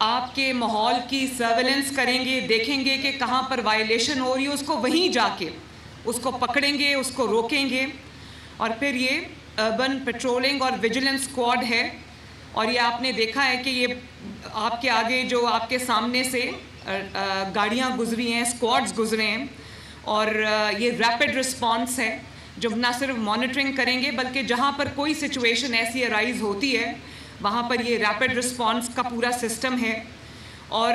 آپ کے ماحول کی سرویلنس کریں گے, دیکھیں گے کہ کہاں پر وائلیشن ہو رہی ہے, اس کو وہیں جا کے اس کو پکڑیں گے, اس کو روکیں گے. اور پھر یہ اربن پیٹرولنگ اور ویجیلنس اسکواڈ ہے, اور یہ آپ نے دیکھا ہے کہ یہ آپ کے آگے جو آپ کے سامنے سے گاڑیاں گزری ہیں, اسکواڈز گزرے ہیں, اور یہ ریپڈ رسپانس ہے جو نہ صرف مانیٹرنگ کریں گے بلکہ جہاں پر کوئی سچویشن ایسی ارائز ہوتی ہے وہاں پر یہ ریپڈ رسپانس کا پورا سسٹم ہے. اور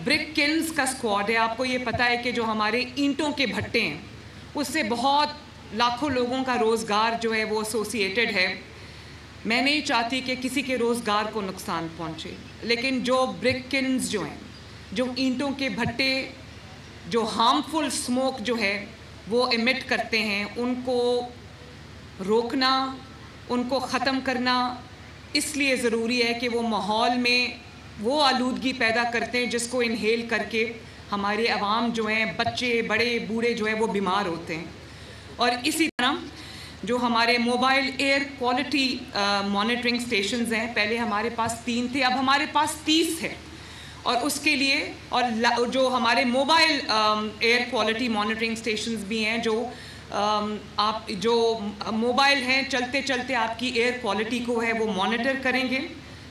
برک کلنز کا اسکواڈ ہے. آپ کو یہ پتہ ہے کہ جو ہمارے اینٹوں کے بھٹے ہیں اس سے بہت لاکھوں لوگوں کا روزگار جو ہے وہ ایسوسیٹڈ ہے. میں نہیں چاہتی کہ کسی کے روزگار کو نقصان پہنچے, لیکن جو برک کلنز جو ہیں, جو اینٹوں کے بھٹے جو ہارمفل اسموک جو ہے وہ ایمٹ کرتے ہیں, ان کو روکنا, ان کو ختم کرنا اس لیے ضروری ہے کہ وہ ماحول میں وہ آلودگی پیدا کرتے ہیں جس کو انہیل کر کے ہمارے عوام جو ہیں, بچے بڑے بوڑھے جو ہیں وہ بیمار ہوتے ہیں. اور اسی طرح جو ہمارے mobile air quality monitoring stations ہیں, پہلے ہمارے پاس 3 تھے, اب ہمارے پاس 30 ہے. اور اس کے لیے اور جو ہمارے mobile air quality monitoring stations بھی ہیں, جو آپ جو موبائل ہیں چلتے چلتے آپ کی ایئر کوالٹی کو ہے وہ مانیٹر کریں گے,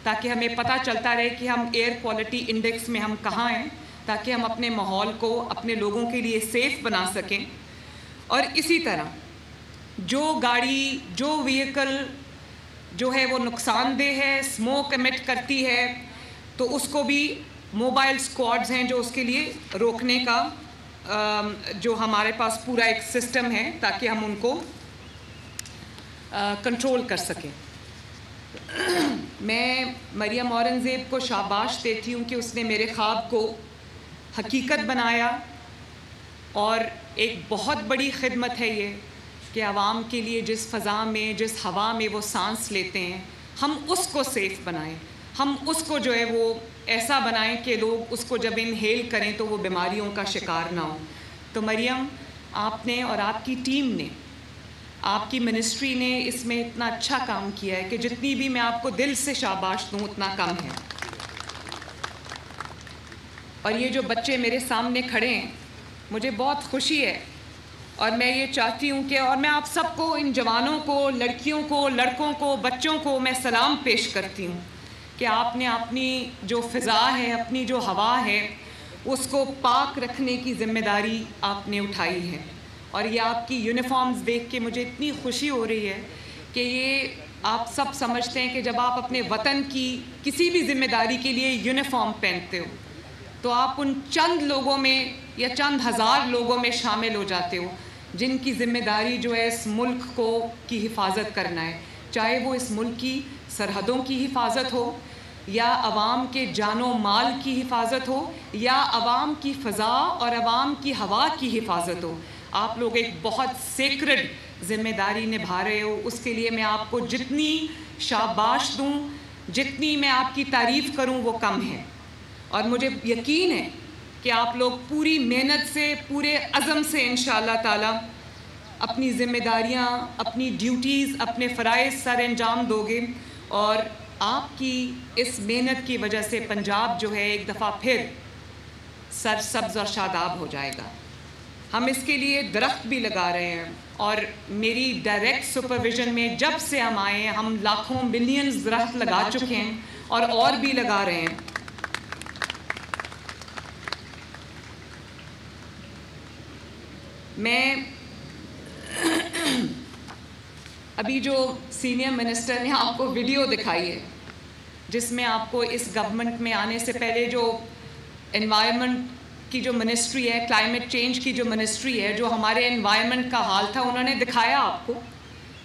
تاکہ ہمیں پتہ چلتا رہے کہ ہم ایئر کوالٹی انڈیکس میں ہم کہاں ہیں, تاکہ ہم اپنے ماحول کو اپنے لوگوں کے لیے سیف بنا سکیں. اور اسی طرح جو گاڑی جو وہیکل جو ہے وہ نقصان دہ ہے, اسموک ایمٹ کرتی ہے, تو اس کو بھی موبائل اسکواڈز ہیں جو اس کے لیے روکنے کا جو ہمارے پاس پورا ایک سسٹم ہے تاکہ ہم ان کو کنٹرول کر سکیں. میں مریم اورنگزیب کو شاباش دیتی ہوں کہ اس نے میرے خواب کو حقیقت بنایا, اور ایک بہت بڑی خدمت ہے یہ کہ عوام کے لیے جس فضا میں جس ہوا میں وہ سانس لیتے ہیں ہم اس کو سیف بنائیں, ہم اس کو جو ہے وہ ایسا بنائیں کہ لوگ اس کو جب انہیل کریں تو وہ بیماریوں کا شکار نہ ہوں. تو مریم, آپ نے اور آپ کی ٹیم نے, آپ کی منسٹری نے اس میں اتنا اچھا کام کیا ہے کہ جتنی بھی میں آپ کو دل سے شاباش دوں اتنا کم ہے. اور یہ جو بچے میرے سامنے کھڑے ہیں, مجھے بہت خوشی ہے, اور میں یہ چاہتی ہوں کہ اور میں آپ سب کو, ان جوانوں کو, لڑکیوں کو, لڑکوں کو, بچوں کو میں سلام پیش کرتی ہوں کہ آپ نے اپنی جو فضا ہے, اپنی جو ہوا ہے, اس کو پاک رکھنے کی ذمہ داری آپ نے اٹھائی ہے. اور یہ آپ کی یونیفارمز دیکھ کے مجھے اتنی خوشی ہو رہی ہے کہ یہ آپ سب سمجھتے ہیں کہ جب آپ اپنے وطن کی کسی بھی ذمہ داری کے لیے یونیفارم پہنتے ہو تو آپ ان چند لوگوں میں یا چند ہزار لوگوں میں شامل ہو جاتے ہو جن کی ذمہ داری جو ہے اس ملک کو کی حفاظت کرنا ہے, چاہے وہ اس ملک کی سرحدوں کی حفاظت ہو, یا عوام کے جان و مال کی حفاظت ہو, یا عوام کی فضا اور عوام کی ہوا کی حفاظت ہو. آپ لوگ ایک بہت سیکرڈ ذمہ داری نبھا رہے ہو. اس کے لیے میں آپ کو جتنی شاباش دوں, جتنی میں آپ کی تعریف کروں وہ کم ہے. اور مجھے یقین ہے کہ آپ لوگ پوری محنت سے, پورے عزم سے انشاءاللہ تعالی اپنی ذمہ داریاں, اپنی ڈیوٹیز, اپنے فرائض سر انجام دو گے, اور آپ کی اس محنت کی وجہ سے پنجاب جو ہے ایک دفعہ پھر سرسبز اور شاداب ہو جائے گا. ہم اس کے لیے درخت بھی لگا رہے ہیں, اور میری ڈائریکٹ سپرویژن میں جب سے ہم آئے ہیں ہم لاکھوں ملینز درخت لگا چکے ہیں اور بھی لگا رہے ہیں. میں ابھی جو سینئر منسٹر نے آپ کو ویڈیو دکھائی ہے جس میں آپ کو اس گورنمنٹ میں آنے سے پہلے جو انوائرمنٹ کی جو منسٹری ہے, کلائمیٹ چینج کی جو منسٹری ہے, جو ہمارے انوائرمنٹ کا حال تھا, انہوں نے دکھایا آپ کو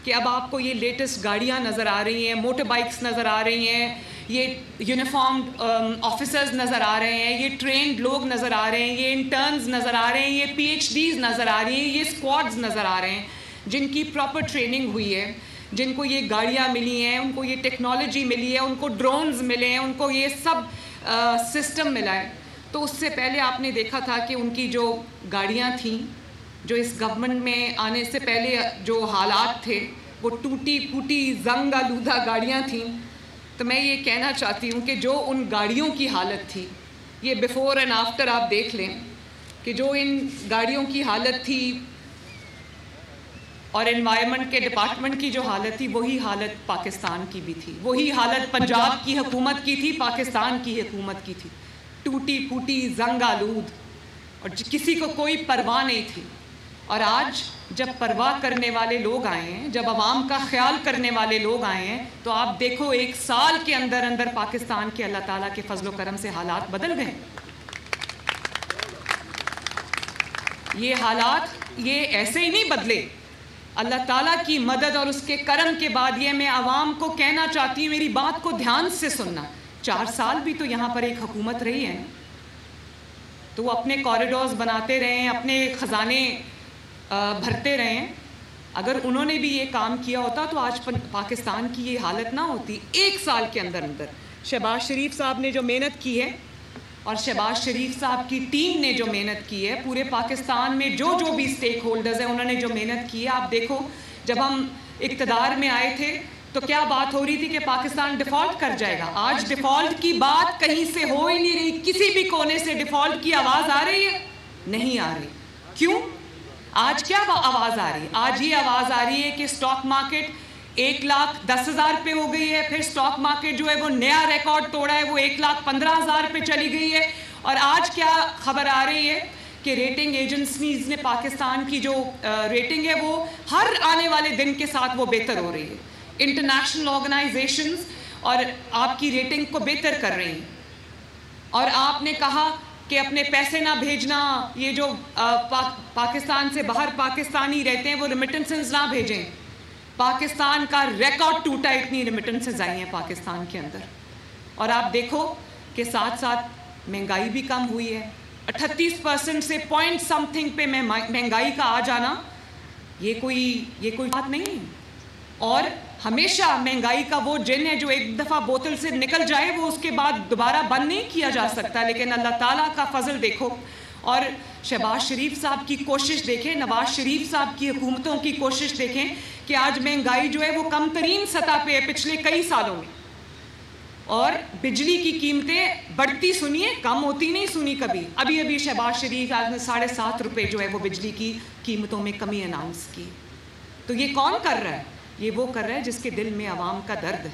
کہ اب آپ کو یہ لیٹسٹ گاڑیاں نظر آ رہی ہیں, موٹر بائکس نظر آ رہی ہیں, یہ یونیفارمڈ آفیسرز نظر آ رہے ہیں, یہ ٹرینڈ لوگ نظر آ رہے ہیں, یہ انٹرنز نظر آ رہے ہیں, یہ پی ایچ ڈیز نظر آ رہی ہیں, یہ اسکواڈز نظر آ رہے ہیں جن کی پراپر ٹریننگ ہوئی ہے, جن کو یہ گاڑیاں ملی ہیں, ان کو یہ ٹیکنالوجی ملی ہے, ان کو ڈرونز ملے ہیں, ان کو یہ سب سسٹم ملا ہے. تو اس سے پہلے آپ نے دیکھا تھا کہ ان کی جو گاڑیاں تھیں, جو اس گورنمنٹ میں آنے سے پہلے جو حالات تھے وہ ٹوٹی پھوٹی زنگ آلودہ گاڑیاں تھیں. تو میں یہ کہنا چاہتی ہوں کہ جو ان گاڑیوں کی حالت تھی، یہ بیفور اینڈ آفٹر آپ دیکھ لیں کہ جو ان گاڑیوں کی حالت تھی اور انوائرمنٹ کے ڈپارٹمنٹ کی جو حالت تھی، وہی حالت پاکستان کی بھی تھی، وہی حالت پنجاب کی حکومت کی تھی، پاکستان کی حکومت کی تھی، ٹوٹی پھوٹی، زنگ آلود، اور کسی کو کوئی پرواہ نہیں تھی۔ اور آج جب پرواہ کرنے والے لوگ آئے ہیں، جب عوام کا خیال کرنے والے لوگ آئے ہیں، تو آپ دیکھو 1 سال کے اندر اندر پاکستان کے اللہ تعالیٰ کے فضل و کرم سے حالات بدل گئے۔ یہ حالات یہ ایسے ہی نہیں بدلے، اللہ تعالیٰ کی مدد اور اس کے کرم کے بعد۔ یہ میں عوام کو کہنا چاہتی ہوں، میری بات کو دھیان سے سننا، 4 سال بھی تو یہاں پر ایک حکومت رہی ہے، تو وہ اپنے کوریڈورز بناتے رہے ہیں، اپنے خزانے بھرتے رہے ہیں۔ اگر انہوں نے بھی یہ کام کیا ہوتا تو آج پاکستان کی یہ حالت نہ ہوتی۔ 1 سال کے اندر اندر شہباز شریف صاحب نے جو محنت کی ہے، اور شہباز شریف صاحب کی ٹیم نے جو محنت کی ہے، پورے پاکستان میں جو بھی اسٹیک ہولڈرز ہیں انہوں نے جو محنت کی ہے، آپ دیکھو جب ہم اقتدار میں آئے تھے تو کیا بات ہو رہی تھی کہ پاکستان ڈیفالٹ کر جائے گا۔ آج ڈیفالٹ کی بات کہیں سے ہو ہی نہیں رہی، کسی بھی کونے سے ڈیفالٹ کی آواز آ رہی ہے؟ نہیں آ رہی۔ کیوں؟ آج کیا آواز آ رہی ہے؟ آج یہ آواز آ رہی ہے کہ سٹاک مارکیٹ 1,10,000 پہ ہو گئی ہے، پھر سٹاک مارکیٹ جو ہے وہ نیا ریکارڈ توڑا ہے، وہ 1,15,000 پہ چلی گئی ہے۔ اور آج کیا خبر آ رہی ہے کہ ریٹنگ ایجنسیز نے پاکستان کی جو ریٹنگ ہے وہ ہر آنے والے دن کے ساتھ وہ بہتر ہو رہی ہے۔ انٹرنیشنل آرگنائزیشنز اور آپ کی ریٹنگ کو بہتر کر رہی ہیں۔ اور آپ نے کہا کہ اپنے پیسے نہ بھیجنا، یہ جو پاکستان سے باہر پاکستانی رہتے ہیں وہ ریمیٹنسز نہ بھیجیں۔ پاکستان کا ریکارڈ ٹوٹا، اتنی ریمیٹنسز آئی ہیں پاکستان کے اندر۔ اور آپ دیکھو کہ ساتھ ساتھ مہنگائی بھی کم ہوئی ہے، 38% سے پوائنٹ سم تھنگ پہ مہنگائی کا آ جانا یہ کوئی بات نہیں ہے۔ اور ہمیشہ مہنگائی کا وہ جن ہے جو ایک دفعہ بوتل سے نکل جائے وہ اس کے بعد دوبارہ بند نہیں کیا جا سکتا، لیکن اللہ تعالیٰ کا فضل دیکھو اور شہباز شریف صاحب کی کوشش دیکھیں، نواز شریف صاحب کی حکومتوں کی کوشش دیکھیں کہ آج مہنگائی جو ہے وہ کم ترین سطح پہ ہے پچھلے کئی سالوں میں۔ اور بجلی کی قیمتیں بڑھتی سنیے، کم ہوتی نہیں سنی کبھی۔ ابھی شہباز شریف آج نے 7.5 روپے جو ہے وہ بجلی کی قیمتوں میں کمی اناؤنس کی۔ تو یہ کون کر رہا ہے؟ یہ وہ کر رہا ہے جس کے دل میں عوام کا درد ہے۔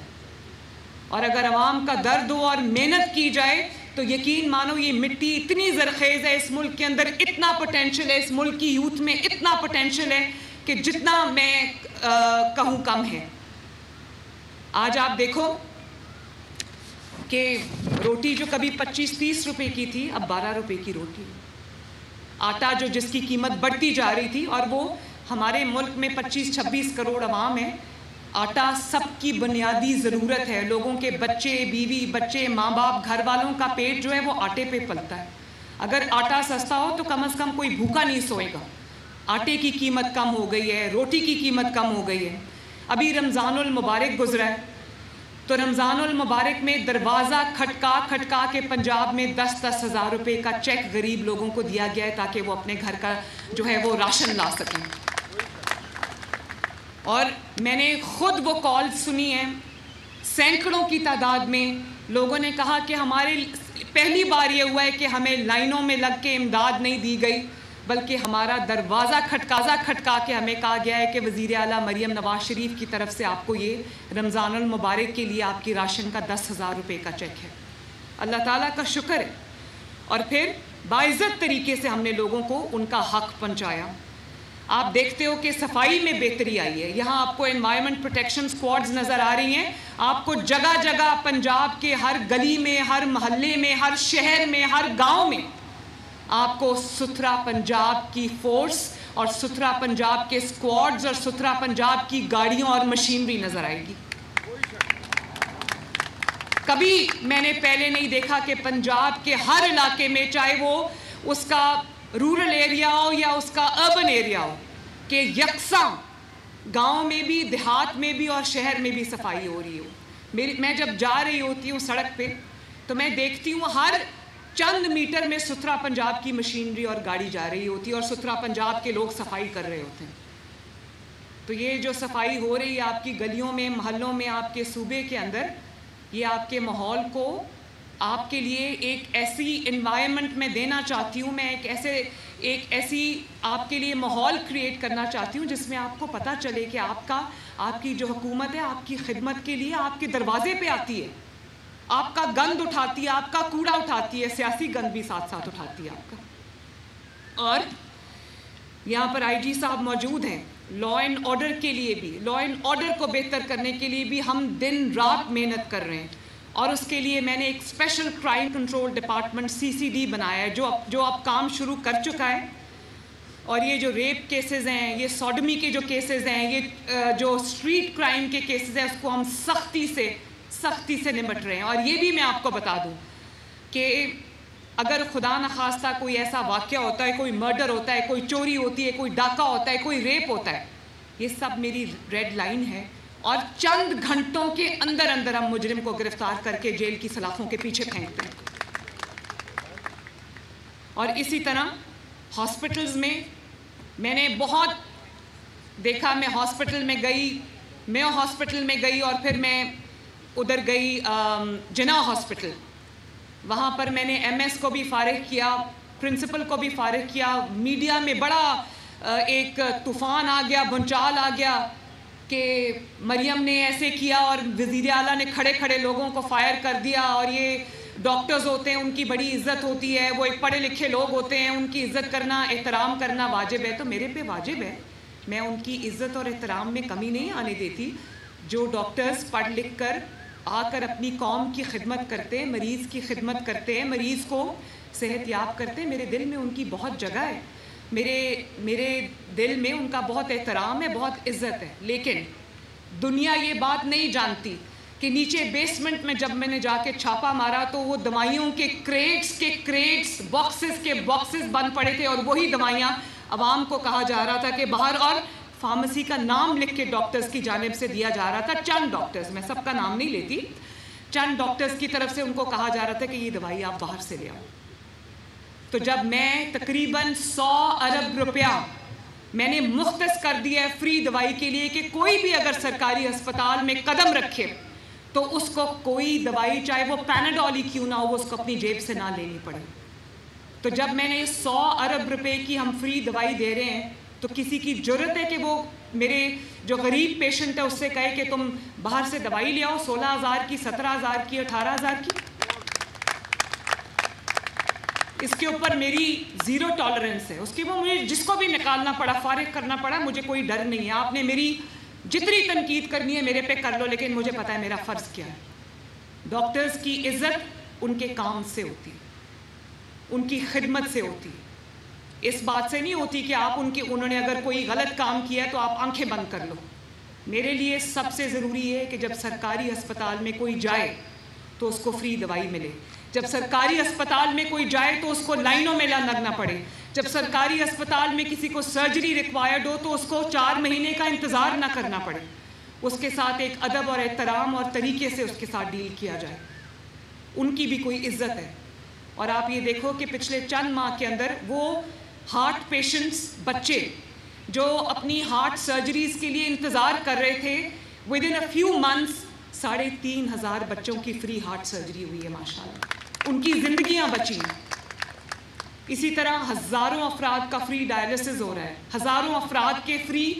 اور اگر عوام کا درد ہو اور محنت کی جائے تو یقین مانو یہ مٹی اتنی زرخیز ہے، اس ملک کے اندر اتنا پوٹینشل ہے، اس ملک کی یوتھ میں اتنا پوٹینشل ہے کہ جتنا میں کہوں کم ہے۔ آج آپ دیکھو کہ روٹی جو کبھی 25-30 روپے کی تھی اب 12 روپے کی روٹی، آٹا جو جس کی قیمت بڑھتی جا رہی تھی، اور وہ ہمارے ملک میں 25-26 کروڑ عوام ہیں، آٹا سب کی بنیادی ضرورت ہے۔ لوگوں کے بچے، بیوی بچے، ماں باپ، گھر والوں کا پیٹ جو ہے وہ آٹے پہ پلتا ہے۔ اگر آٹا سستا ہو تو کم از کم کوئی بھوکا نہیں سوئے گا۔ آٹے کی قیمت کم ہو گئی ہے، روٹی کی قیمت کم ہو گئی ہے۔ ابھی رمضان المبارک گزرا ہے تو رمضان المبارک میں دروازہ کھٹکا کے پنجاب میں 10-10 ہزار روپے کا چیک غریب لوگوں کو دیا گیا ہے تاکہ وہ اپنے گھر کا جو ہے وہ راشن لا سکیں۔ اور میں نے خود وہ کال سنی ہے، سینکڑوں کی تعداد میں لوگوں نے کہا کہ ہمارے پہلی بار یہ ہوا ہے کہ ہمیں لائنوں میں لگ کے امداد نہیں دی گئی، بلکہ ہمارا دروازہ کھٹکا کے ہمیں کہا گیا ہے کہ وزیر اعلیٰ مریم نواز شریف کی طرف سے آپ کو یہ رمضان المبارک کے لیے آپ کی راشن کا 10,000 روپے کا چیک ہے۔ اللہ تعالیٰ کا شکر ہے۔ اور پھر باعزت طریقے سے ہم نے لوگوں کو ان کا حق پہنچایا۔ آپ دیکھتے ہو کہ صفائی میں بہتری آئی ہے، یہاں آپ کو انوائرمنٹ پروٹیکشن سکواڈز نظر آ رہی ہیں، آپ کو جگہ جگہ پنجاب کے ہر گلی میں، ہر محلے میں، ہر شہر میں، ہر گاؤں میں آپ کو ستھرا پنجاب کی فورس اور ستھرا پنجاب کے سکواڈز اور ستھرا پنجاب کی گاڑیوں اور مشینری نظر آئے گی۔ کبھی میں نے پہلے نہیں دیکھا کہ پنجاب کے ہر علاقے میں، چاہے وہ اس کا رورل ایریا ہو یا اس کا اربن ایریا ہو، کہ یکساں گاؤں میں بھی، دیہات میں بھی اور شہر میں بھی صفائی ہو رہی ہو۔ میں جب جا رہی ہوتی ہوں سڑک پہ تو میں دیکھتی ہوں ہر چند میٹر میں ستھرا پنجاب کی مشینری اور گاڑی جا رہی ہوتی ہے اور ستھرا پنجاب کے لوگ صفائی کر رہے ہوتے ہیں۔ تو یہ جو صفائی ہو رہی ہے آپ کی گلیوں میں، محلوں میں، آپ کے صوبے کے اندر، یہ آپ کے ماحول کو آپ کے لیے ایک ایسی انوائرمنٹ میں دینا چاہتی ہوں، میں ایک ایسی آپ کے لیے ماحول کریٹ کرنا چاہتی ہوں جس میں آپ کو پتہ چلے کہ آپ کی جو حکومت ہے آپ کی خدمت کے لیے آپ کے دروازے پہ آتی ہے، آپ کا گند اٹھاتی ہے، آپ کا کوڑا اٹھاتی ہے، سیاسی گند بھی ساتھ ساتھ اٹھاتی ہے آپ کا. اور یہاں پر آئی جی صاحب موجود ہیں. لا اینڈ آرڈر کے لیے بھی، لا اینڈ آرڈر کو بہتر کرنے کے لیے بھی ہم دن رات محنت کر رہے ہیں، اور اس کے لیے میں نے ایک special crime control department CCD بنایا ہے جو اب کام شروع کر چکا ہے. اور یہ جو ریپ کیسز ہیں، یہ سوڈمی کے جو کیسز ہیں، یہ جو اسٹریٹ کرائم کے کیسز ہیں، اس کو ہم سختی سے نمٹ رہے ہیں. اور یہ بھی میں آپ کو بتا دوں کہ اگر خدا نخواستہ کوئی ایسا واقعہ ہوتا ہے، کوئی مرڈر ہوتا ہے، کوئی چوری ہوتی ہے، کوئی ڈاکہ ہوتا ہے، کوئی ریپ ہوتا ہے، یہ سب میری ریڈ لائن ہے، اور چند گھنٹوں کے اندر ہم مجرم کو گرفتار کر کے جیل کی سلاخوں کے پیچھے پھینکتے ہیں. اور اسی طرح ہاسپٹلز میں نے بہت دیکھا. میں ہاسپٹل میں گئی، میو ہاسپٹل میں گئی، اور پھر میں ادھر گئی جناح ہاسپٹل. وہاں پر میں نے MS کو بھی فارغ کیا، پرنسپل کو بھی فارغ کیا. میڈیا میں بڑا ایک طوفان آ گیا، بھونچال آ گیا کہ مریم نے ایسے کیا، اور وزیر اعلیٰ نے کھڑے لوگوں کو فائر کر دیا، اور یہ ڈاکٹرز ہوتے ہیں ان کی بڑی عزت ہوتی ہے، وہ ایک پڑھے لکھے لوگ ہوتے ہیں، ان کی عزت کرنا، احترام کرنا واجب ہے. تو میرے پہ واجب ہے، میں ان کی عزت اور احترام میں کمی نہیں آنے دیتی. جو ڈاکٹرز پڑھ لکھ کر آ کر اپنی قوم کی خدمت کرتے ہیں، مریض کی خدمت کرتے ہیں، مریض کو صحت یاب کرتے ہیں، میرے دل میں ان کی بہت جگہ ہے، میرے دل میں ان کا بہت احترام ہے، بہت عزت ہے. لیکن دنیا یہ بات نہیں جانتی کہ نیچے بیسمنٹ میں جب میں نے جا کے چھاپا مارا تو وہ دوائیوں کے کریٹس باکسز بند پڑے تھے، اور وہی دوائیاں عوام کو کہا جا رہا تھا کہ باہر، اور فارمیسی کا نام لکھ کے ڈاکٹرز کی جانب سے دیا جا رہا تھا. چند ڈاکٹرز، میں سب کا نام نہیں لیتی، چند ڈاکٹرز کی طرف سے ان کو کہا جا رہا تھا کہ یہ دوائی آپ باہر سے لے آؤ. تو جب میں تقریباً 100 ارب روپیہ میں نے مختص کر دیا ہے فری دوائی کے لیے کہ کوئی بھی اگر سرکاری ہسپتال میں قدم رکھے تو اس کو کوئی دوائی، چاہے وہ پیناڈول ہی کیوں نہ ہو، وہ اس کو اپنی جیب سے نہ لینی پڑے. تو جب میں نے 100 ارب روپے کی ہم فری دوائی دے رہے ہیں تو کسی کی جرت ہے کہ وہ میرے جو غریب پیشنٹ ہے اس سے کہے کہ تم باہر سے دوائی لے آؤ 16,000 کی، 17,000 کی، 18,000 کی؟ اس کے اوپر میری زیرو ٹالرنس ہے. اس کے اوپر مجھے جس کو بھی نکالنا پڑا، فارغ کرنا پڑا، مجھے کوئی ڈر نہیں ہے. آپ نے میری جتنی تنقید کرنی ہے میرے پہ کر لو، لیکن مجھے پتا ہے میرا فرض کیا ہے. ڈاکٹرز کی عزت ان کے کام سے ہوتی، ان کی خدمت سے ہوتی، اس بات سے نہیں ہوتی کہ انہوں نے اگر کوئی غلط کام کیا ہے تو آپ آنکھیں بند کر لو. میرے لیے سب سے ضروری ہے کہ جب سرکاری ہسپتال میں کوئی جائے تو اس کو فری دوائی ملے. جب سرکاری ہسپتال میں کوئی جائے تو اس کو لائنوں میں نہ لگنا پڑے. جب سرکاری ہسپتال میں کسی کو سرجری ریکوائرڈ ہو تو اس کو 4 مہینے کا انتظار نہ کرنا پڑے. اس کے ساتھ ایک ادب اور احترام اور طریقے سے اس کے ساتھ ڈیل کیا جائے. ان کی بھی کوئی عزت ہے. اور آپ یہ دیکھو کہ پچھلے چند ماہ کے اندر وہ ہارٹ پیشنٹس، بچے جو اپنی ہارٹ سرجریز کے لیے انتظار کر رہے تھے، with in a few months 3,500 بچوں کی فری ہارٹ سرجری ہوئی ہے. ماشاءاللہ ان کی زندگیاں بچی. اسی طرح ہزاروں افراد کا فری ڈائلسس ہو رہا ہے، ہزاروں افراد کے فری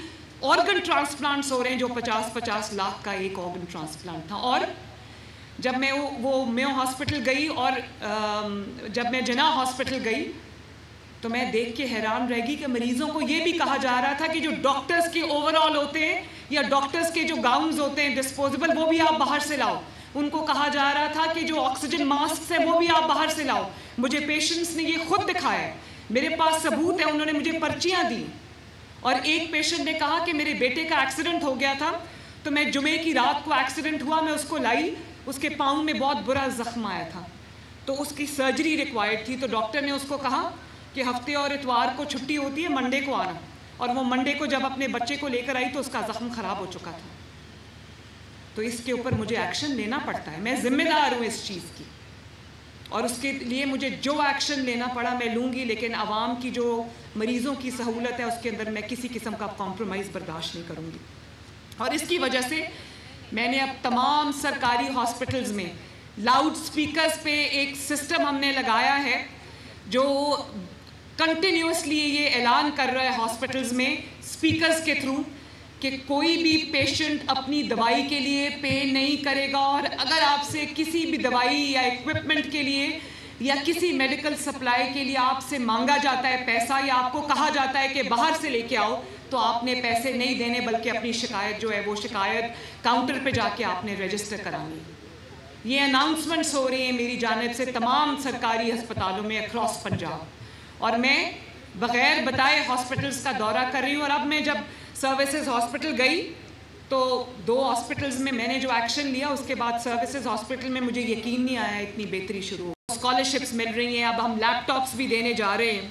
آرگن ٹرانسپلانٹس ہو رہے ہیں جو 50-50 لاکھ کا ایک آرگن ٹرانسپلانٹ تھا. اور جب میں وہ میو ہاسپٹل گئی اور جب میں جناح ہاسپٹل گئی تو میں دیکھ کے حیران رہ گئی کہ مریضوں کو یہ بھی کہا جا رہا تھا کہ جو ڈاکٹرز کے اوور آل ہوتے ہیں یا ڈاکٹرز کے جو گاؤنز ہوتے ہیں ڈسپوزیبل، وہ بھی آپ باہر سے لاؤ. ان کو کہا جا رہا تھا کہ جو آکسیجن ماسکس ہیں وہ بھی آپ باہر سے لاؤ. مجھے پیشنٹس نے یہ خود دکھایا ہے، میرے پاس ثبوت ہے، انہوں نے مجھے پرچیاں دی. اور ایک پیشنٹ نے کہا کہ میرے بیٹے کا ایکسیڈنٹ ہو گیا تھا تو میں جمعے کی رات کو ایکسیڈنٹ ہوا، میں اس کو لائی، اس کے پاؤں میں بہت برا زخم آیا تھا تو اس کی سرجری ریکوائرڈ تھی. تو ڈاکٹر نے اس کو کہا کہ ہفتے اور اتوار کو چھٹی ہوتی ہے، منڈے کو آنا. اور وہ منڈے کو جب اپنے بچے کو لے کر آئی تو اس کا زخم خراب ہو چکا تھا. تو اس کے اوپر مجھے ایکشن لینا پڑتا ہے، میں ذمہ دار ہوں اس چیز کی، اور اس کے لیے مجھے جو ایکشن لینا پڑا میں لوں گی. لیکن عوام کی جو مریضوں کی سہولت ہے اس کے اندر میں کسی قسم کا کمپرومائز برداشت نہیں کروں گی. اور اس کی وجہ سے میں نے اب تمام سرکاری ہاسپٹلز میں لاؤڈ سپیکرز پہ ایک سسٹم ہم نے لگایا ہے جو کنٹینیوسلی یہ اعلان کر رہا ہے ہاسپٹلز میں سپیکرز کے تھرو کہ کوئی بھی پیشنٹ اپنی دوائی کے لیے پے نہیں کرے گا، اور اگر آپ سے کسی بھی دوائی یا ایکوپمنٹ کے لیے یا کسی میڈیکل سپلائی کے لیے آپ سے مانگا جاتا ہے پیسہ، یا آپ کو کہا جاتا ہے کہ باہر سے لے کے آؤ، تو آپ نے پیسے نہیں دینے، بلکہ اپنی شکایت جو ہے وہ شکایت کاؤنٹر پہ جا کے آپ نے رجسٹر کرانی۔ یہ اناؤنسمنٹس ہو رہی ہیں میری جانب سے تمام سرکاری ہسپتالوں میں اکراس پنجاب، اور میں بغیر بتائے ہاسپٹلز کا دورہ کر رہی ہوں۔ اور اب میں جب سروسز ہاسپٹل گئی تو 2 ہاسپٹلز میں میں نے جو ایکشن لیا، اس کے بعد سروسز ہاسپٹل میں مجھے یقین نہیں آیا اتنی بہتری شروع ہو، اسکالرشپس مل رہی ہیں، اب ہم لیپ ٹاپس بھی دینے جا رہے ہیں۔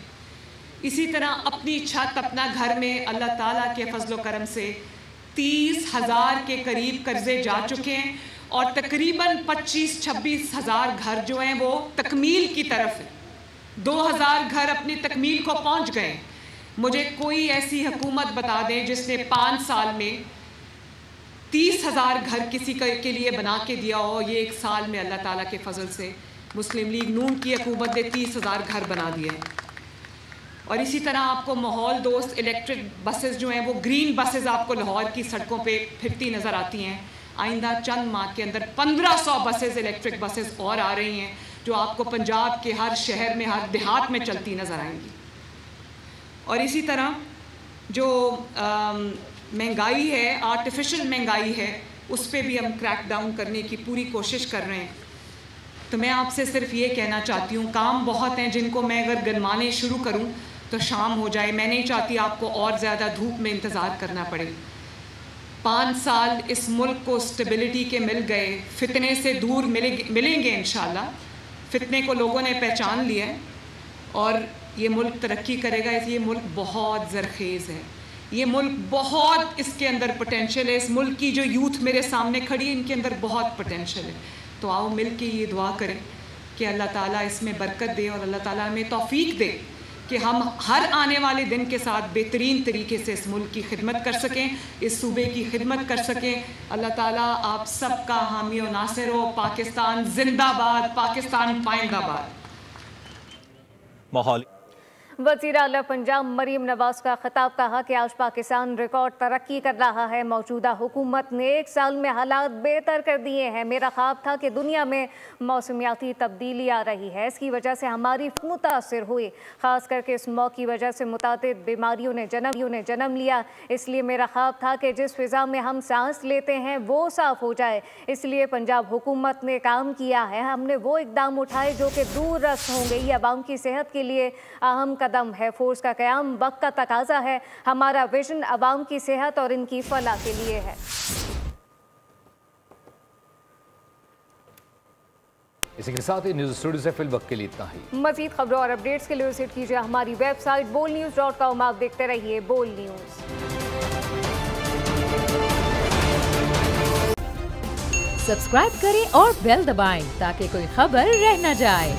اسی طرح اپنی چھت اپنا گھر میں اللہ تعالیٰ کے فضل و کرم سے 30,000 کے قریب قرضے جا چکے ہیں، اور تقریباً 25-26 ہزار گھر جو ہیں وہ تکمیل کی طرف ہیں، 2,000 گھر اپنی تکمیل کو پہنچ گئے۔ مجھے کوئی ایسی حکومت بتا دیں جس نے 5 سال میں 30,000 گھر کسی کے لیے بنا کے دیا ہو۔ یہ 1 سال میں اللہ تعالیٰ کے فضل سے مسلم لیگ نون کی حکومت نے 30,000 گھر بنا دیے ہیں۔ اور اسی طرح آپ کو ماحول دوست الیکٹرک بسز جو ہیں وہ گرین بسز آپ کو لاہور کی سڑکوں پہ پھرتی نظر آتی ہیں۔ آئندہ چند ماہ کے اندر 1500 بسز الیکٹرک بسز اور آ رہی ہیں جو آپ کو پنجاب کے ہر شہر میں ہر دیہات میں چلتی نظر آئیں گی۔ اور اسی طرح جو مہنگائی ہے، آرٹیفیشل مہنگائی ہے، اس پہ بھی ہم کریک ڈاؤن کرنے کی پوری کوشش کر رہے ہیں۔ تو میں آپ سے صرف یہ کہنا چاہتی ہوں، کام بہت ہیں جن کو میں اگر گنوانے شروع کروں تو شام ہو جائے۔ میں نہیں چاہتی آپ کو اور زیادہ دھوپ میں انتظار کرنا پڑے۔ 5 سال اس ملک کو سٹیبلٹی کے مل گئے، فتنے سے دور ملیں گے انشاءاللہ۔ فتنے کو لوگوں نے پہچان لیا ہے اور یہ ملک ترقی کرے گا۔ یہ ملک بہت زرخیز ہے، یہ ملک بہت، اس کے اندر پوٹینشیل ہے۔ اس ملک کی جو یوتھ میرے سامنے کھڑی ہے، ان کے اندر بہت پوٹینشیل ہے۔ تو آؤ مل کے یہ دعا کریں کہ اللہ تعالیٰ اس میں برکت دے، اور اللہ تعالیٰ ہمیں توفیق دے کہ ہم ہر آنے والے دن کے ساتھ بہترین طریقے سے اس ملک کی خدمت کر سکیں، اس صوبے کی خدمت کر سکیں۔ اللہ تعالیٰ آپ سب کا حامی و ناصر ہو۔ پاکستان زندہ باد، پاکستان پائندہ باد۔ ماحول وزیر اعلیٰ پنجاب مریم نواز کا خطاب، کہا کہ آج پاکستان ریکارڈ ترقی کر رہا ہے۔ موجودہ حکومت نے 1 سال میں حالات بہتر کر دیے ہیں۔ میرا خواب تھا کہ دنیا میں موسمیاتی تبدیلی آ رہی ہے، اس کی وجہ سے ہماری متاثر ہوئی، خاص کر کے اس موت کی وجہ سے متعدد بیماریوں نے جنم لیا۔ اس لیے میرا خواب تھا کہ جس فضا میں ہم سانس لیتے ہیں وہ صاف ہو جائے۔ اس لیے پنجاب حکومت نے کام کیا ہے، ہم نے وہ اقدام اٹھائے جو کہ دور رس ہوں گے۔ یہ عوام کی صحت کے لیے اہم قدم ہے۔ فورس کا قیام وقت کا تقاضا ہے۔ ہمارا ویژن عوام کی صحت اور ان کی فلاح کے لیے ہے۔ اسی کے ساتھ ہی نیوز اسٹوڈیو سے فی الوقت کے لیے اتنا ہی۔ مزید خبروں اور اپڈیٹس کے لیے وزٹ کیجیے ہماری ویب سائٹ bolnews.com۔ آپ دیکھتے رہیے بول نیوز۔ سبسکرائب کریں اور بیل دبائیں تاکہ کوئی خبر رہ نہ جائے۔